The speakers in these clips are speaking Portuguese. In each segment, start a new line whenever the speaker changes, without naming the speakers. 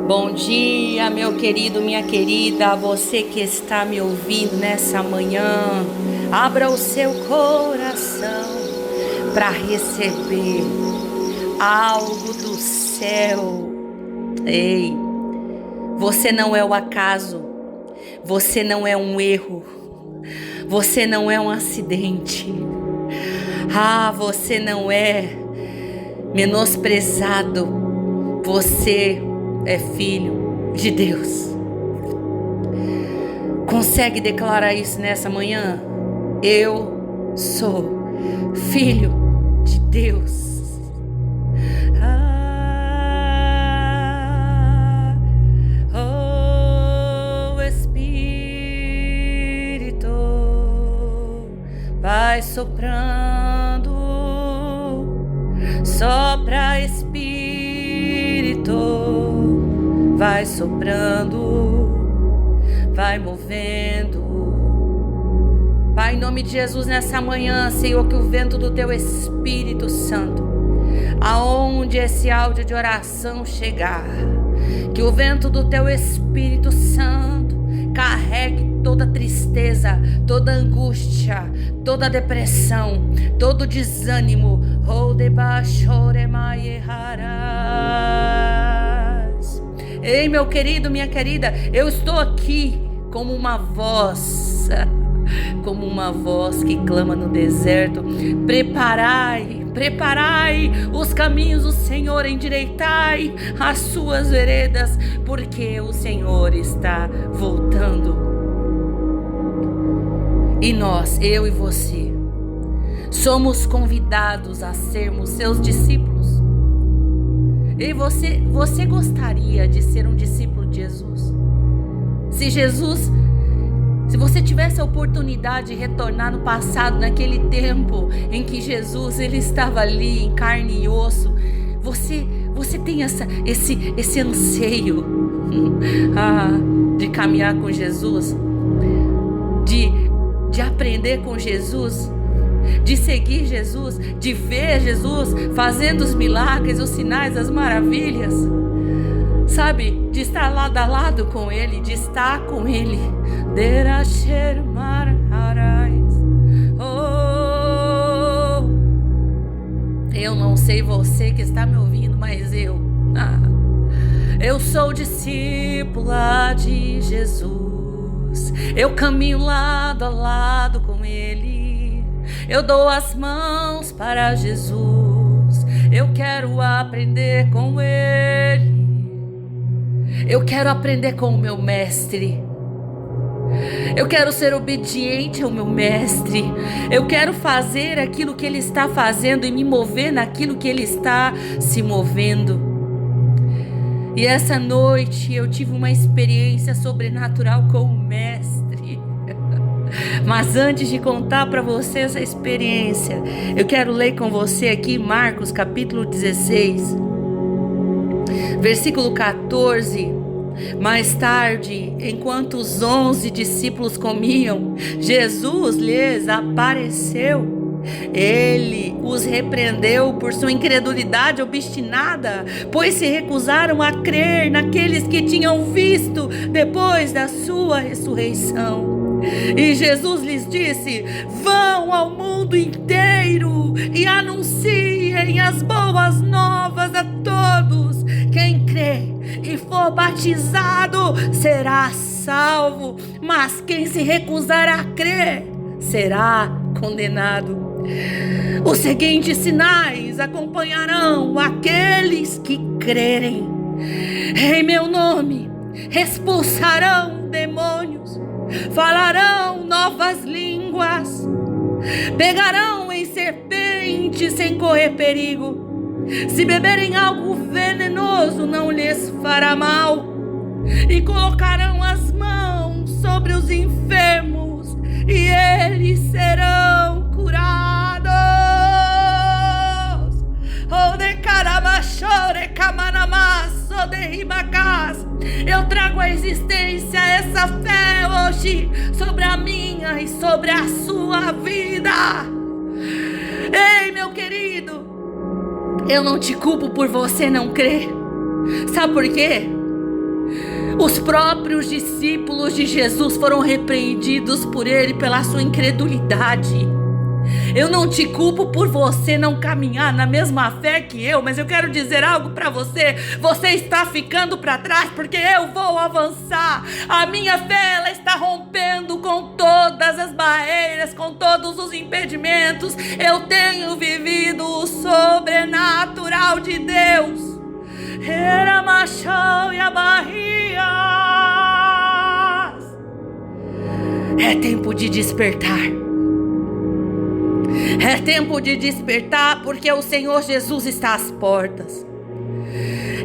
Bom dia, meu querido, minha querida, você que está me ouvindo nessa manhã. Abra o seu coração para receber algo do céu. Ei, você não é o acaso, você não é um erro, você não é um acidente. Você não é menosprezado, você é filho de Deus. Consegue declarar isso nessa manhã? Eu sou filho de Deus. Oh Espírito, vai soprando, sopra Espírito, vai soprando, vai movendo. Pai, em nome de Jesus, nessa manhã, Senhor, que o vento do Teu Espírito Santo, aonde esse áudio de oração chegar, que o vento do Teu Espírito Santo carregue toda tristeza, toda angústia, toda depressão, todo desânimo. Ei, meu querido, minha querida, eu estou aqui como uma voz que clama no deserto. Preparai os caminhos do Senhor, endireitai as suas veredas, porque o Senhor está voltando. E nós, eu e você, somos convidados a sermos seus discípulos. E você gostaria de ser um discípulo de Jesus? Se você tivesse a oportunidade de retornar no passado, naquele tempo em que Jesus ele estava ali em carne e osso, você tem esse anseio de caminhar com Jesus, de aprender com Jesus, de seguir Jesus, de ver Jesus fazendo os milagres, os sinais, as maravilhas, sabe? De estar lado a lado com Ele, de estar com Ele. Eu não sei você que está me ouvindo, mas eu sou discípula de Jesus. Eu caminho lado a lado com Ele. Eu dou as mãos para Jesus. Eu quero aprender com Ele. Eu quero aprender com o meu mestre. Eu quero ser obediente ao meu mestre. Eu quero fazer aquilo que ele está fazendo e me mover naquilo que ele está se movendo. E essa noite eu tive uma experiência sobrenatural com o mestre. Mas antes de contar para você essa experiência, eu quero ler com você aqui Marcos capítulo 16, versículo 14. Mais tarde, enquanto os 11 discípulos comiam, Jesus lhes apareceu. Ele os repreendeu por sua incredulidade obstinada, pois se recusaram a crer naqueles que tinham visto depois da sua ressurreição. E Jesus lhes disse: vão ao mundo inteiro e anunciem as boas novas a todos. Quem crê e for batizado será salvo, mas quem se recusar a crer será condenado. Os seguintes sinais acompanharão aqueles que crerem. Em meu nome expulsarão demônios, falarão novas línguas, pegarão em serpentes sem correr perigo. Se beberem algo venenoso, não lhes fará mal. E colocarão as mãos sobre os enfermos, e eles serão curados. Eu trago à existência essa fé hoje sobre a minha e sobre a sua vida. Ei, meu querido, eu não te culpo por você não crer. Sabe por quê? Os próprios discípulos de Jesus foram repreendidos por ele pela sua incredulidade. Eu não te culpo por você não caminhar na mesma fé que eu, mas eu quero dizer algo para você. Você está ficando para trás porque eu vou avançar. A minha fé, ela está rompendo com todas as barreiras, com todos os impedimentos. Eu tenho vivido o sobrenatural de Deus. Era machão e a barriga. É tempo de despertar. É tempo de despertar, porque o Senhor Jesus está às portas.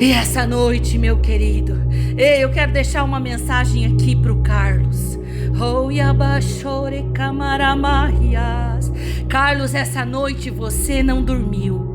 E essa noite, meu querido, eu quero deixar uma mensagem aqui para o Carlos. Carlos, essa noite você não dormiu.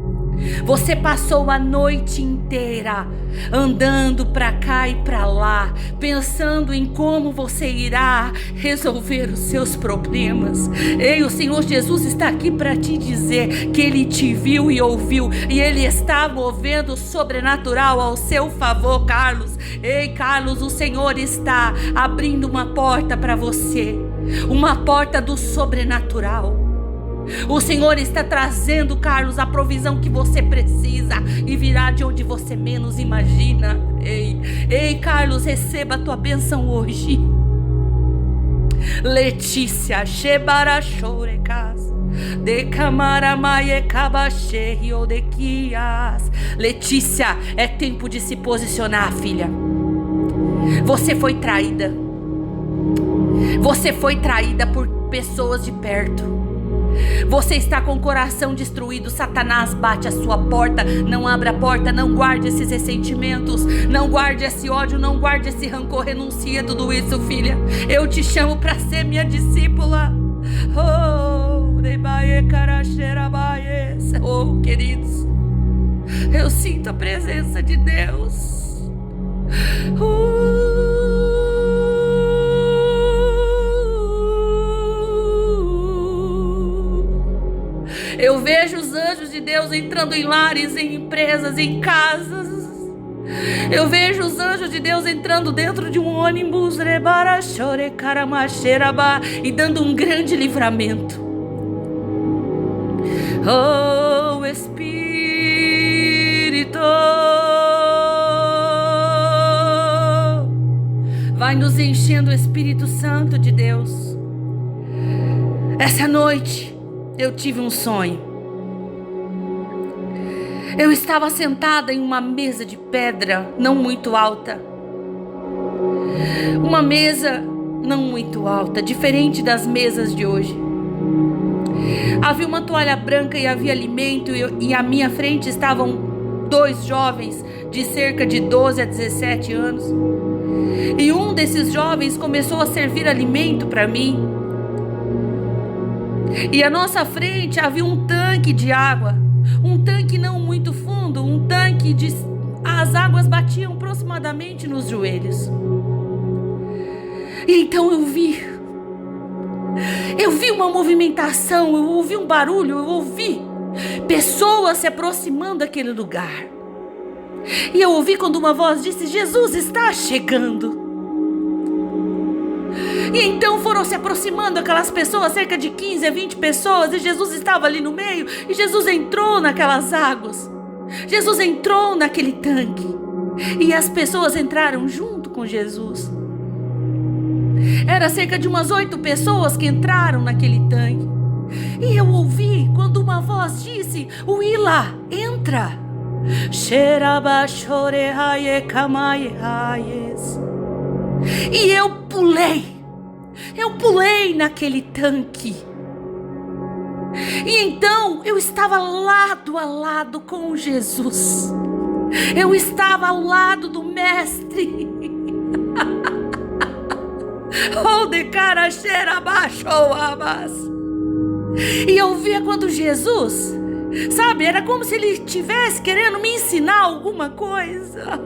Você passou a noite inteira andando para cá e para lá, pensando em como você irá resolver os seus problemas. Ei, o Senhor Jesus está aqui para te dizer que Ele te viu e ouviu, e Ele está movendo o sobrenatural ao seu favor, Carlos. Ei, Carlos, o Senhor está abrindo uma porta para você, uma porta do sobrenatural. O Senhor está trazendo, Carlos, a provisão que você precisa e virá de onde você menos imagina. Ei, Carlos, receba a tua bênção hoje. Letícia, Letícia, é tempo de se posicionar, filha. Você foi traída. Você foi traída por pessoas de perto. Você está com o coração destruído. Satanás bate a sua porta. Não abra a porta, não guarde esses ressentimentos, não guarde esse ódio, não guarde esse rancor. Renuncie a tudo isso, filha. Eu te chamo para ser minha discípula. Oh, queridos, eu sinto a presença de Deus. Eu vejo os anjos de Deus entrando em lares, em empresas, em casas. Eu vejo os anjos de Deus entrando dentro de um ônibus e dando um grande livramento. Oh, Espírito, vai nos enchendo o Espírito Santo de Deus. Essa noite eu tive um sonho. Eu estava sentada em uma mesa de pedra não muito alta. Uma mesa não muito alta, diferente das mesas de hoje. Havia uma toalha branca e havia alimento, e à minha frente estavam 2 jovens de cerca de 12 a 17 anos. E um desses jovens começou a servir alimento para mim. E à nossa frente havia um tanque de água, um tanque não muito fundo, um tanque de... as águas batiam aproximadamente nos joelhos. E então eu vi uma movimentação, eu ouvi um barulho, eu ouvi pessoas se aproximando daquele lugar. E eu ouvi quando uma voz disse: Jesus está chegando. E então foram se aproximando aquelas pessoas, cerca de 15 a 20 pessoas, e Jesus estava ali no meio, e Jesus entrou naquelas águas. Jesus entrou naquele tanque, e as pessoas entraram junto com Jesus. Era cerca de umas 8 pessoas que entraram naquele tanque. E eu ouvi quando uma voz disse: Willa, entra. E eu pulei naquele tanque. E então eu estava lado a lado com Jesus. Eu estava ao lado do mestre. E eu via quando Jesus, sabe, era como se ele estivesse querendo me ensinar alguma coisa.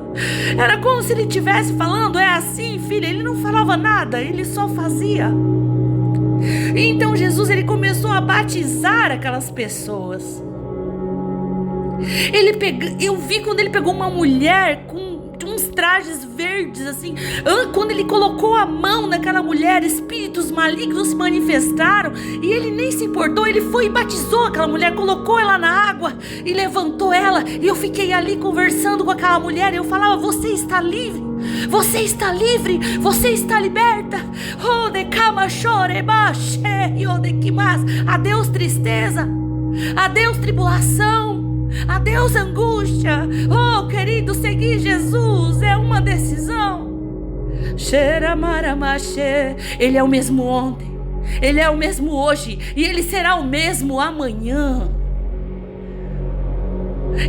Era como se ele estivesse falando: é assim, filha. Ele não falava nada, ele só fazia. E então Jesus, ele começou a batizar aquelas pessoas. Eu vi quando ele pegou uma mulher com uns trajes verdes, assim. Quando ele colocou a mão naquela mulher, espíritos malignos se manifestaram e ele nem se importou. Ele foi e batizou aquela mulher, colocou ela na água e levantou ela. E eu fiquei ali conversando com aquela mulher e eu falava: você está livre, você está livre, você está liberta. Oh, de cama chore, baixo, oh, de que mais. Adeus tristeza, adeus tribulação, adeus angústia. Oh, querido, seguir Jesus é uma decisão. Ele é o mesmo ontem, ele é o mesmo hoje e ele será o mesmo amanhã.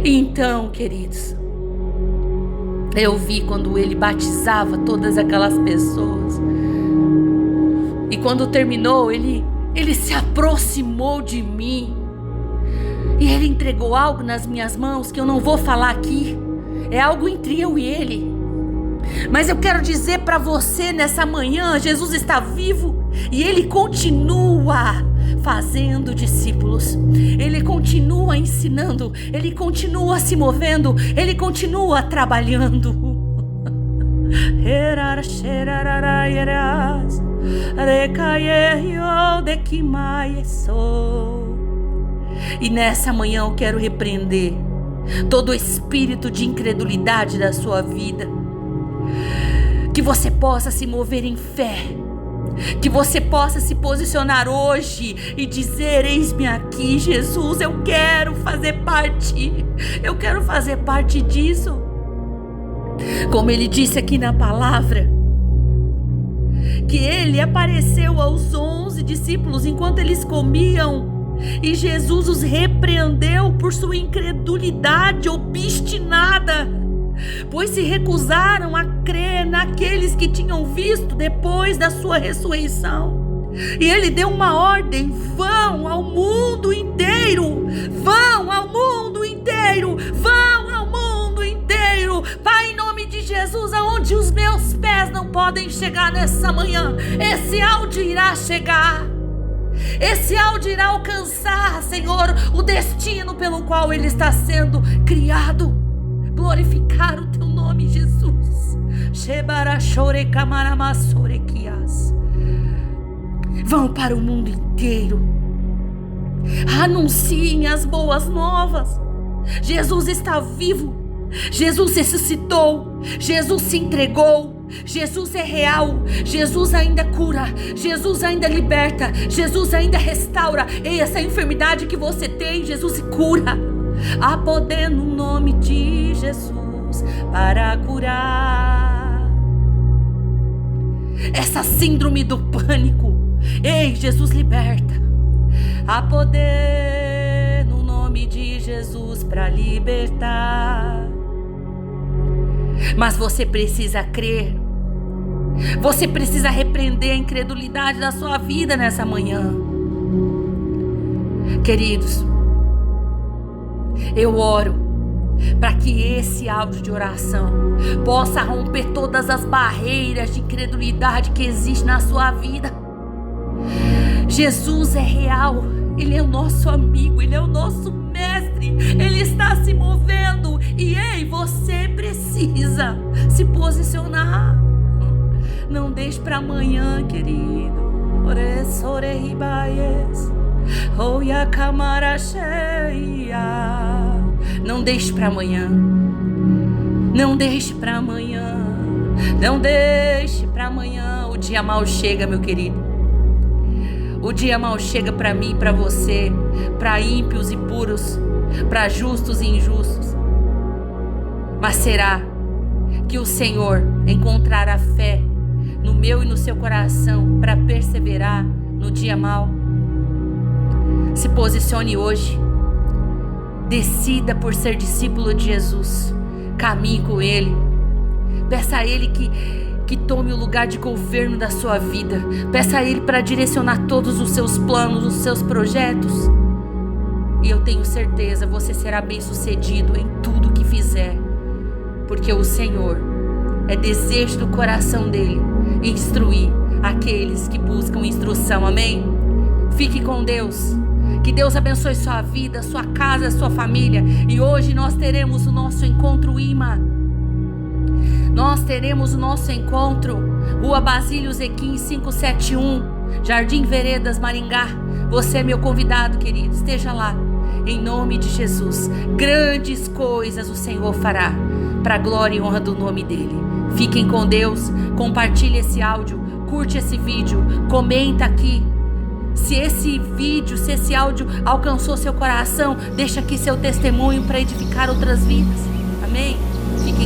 Então, queridos, eu vi quando ele batizava todas aquelas pessoas. E quando terminou, ele se aproximou de mim. E ele entregou algo nas minhas mãos que eu não vou falar aqui. É algo entre eu e ele. Mas eu quero dizer para você nessa manhã: Jesus está vivo e ele continua fazendo discípulos. Ele continua ensinando, ele continua se movendo, ele continua trabalhando. E nessa manhã eu quero repreender todo espírito de incredulidade da sua vida. Que você possa se mover em fé, que você possa se posicionar hoje e dizer: eis-me aqui, Jesus, eu quero fazer parte disso. Como ele disse aqui na palavra, que ele apareceu aos 11 discípulos enquanto eles comiam, e Jesus os repreendeu por sua incredulidade obstinada, pois se recusaram a crer naqueles que tinham visto depois da sua ressurreição. E ele deu uma ordem: vão ao mundo inteiro, vão ao mundo inteiro, vão ao mundo inteiro. Pai, em nome de Jesus, aonde os meus pés não podem chegar nessa manhã, esse áudio irá chegar. Esse áudio irá alcançar, Senhor, o destino pelo qual ele está sendo criado. Glorificar o teu nome, Jesus. Vão para o mundo inteiro. Anunciem as boas novas. Jesus está vivo. Jesus ressuscitou. Jesus se entregou. Jesus é real. Jesus ainda cura. Jesus ainda liberta. Jesus ainda restaura. E essa enfermidade que você tem, Jesus cura. Há poder no nome de Jesus para curar essa síndrome do pânico. Ei, Jesus liberta. Há poder no nome de Jesus para libertar. Mas você precisa crer. Você precisa repreender a incredulidade da sua vida nessa manhã. Queridos, eu oro para que esse áudio de oração possa romper todas as barreiras de incredulidade que existem na sua vida. Jesus é real, ele é o nosso amigo, ele é o nosso mestre, ele está se movendo e ei, você precisa se posicionar. Não deixe para amanhã, querido. Não deixe para amanhã. Não deixe para amanhã. Não deixe para amanhã. O dia mal chega, meu querido. O dia mal chega para mim e para você, para ímpios e puros, para justos e injustos. Mas será que o Senhor encontrará fé no meu e no seu coração para perseverar no dia mal? Se posicione hoje. Decida por ser discípulo de Jesus. Caminhe com Ele. Peça a Ele que tome o lugar de governo da sua vida. Peça a Ele para direcionar todos os seus planos, os seus projetos. E eu tenho certeza, você será bem-sucedido em tudo que fizer. Porque o Senhor é desejo do coração dEle instruir aqueles que buscam instrução. Amém? Fique com Deus. Que Deus abençoe sua vida, sua casa, sua família. E hoje nós teremos o nosso encontro imã. Nós teremos o nosso encontro, Rua Basílio Zequim 571, Jardim Veredas, Maringá. Você é meu convidado, querido, esteja lá. Em nome de Jesus, grandes coisas o Senhor fará, para a glória e honra do nome dele. Fiquem com Deus, compartilhe esse áudio, curte esse vídeo, comenta aqui. Se esse áudio alcançou seu coração, deixa aqui seu testemunho para edificar outras vidas. Amém? Fique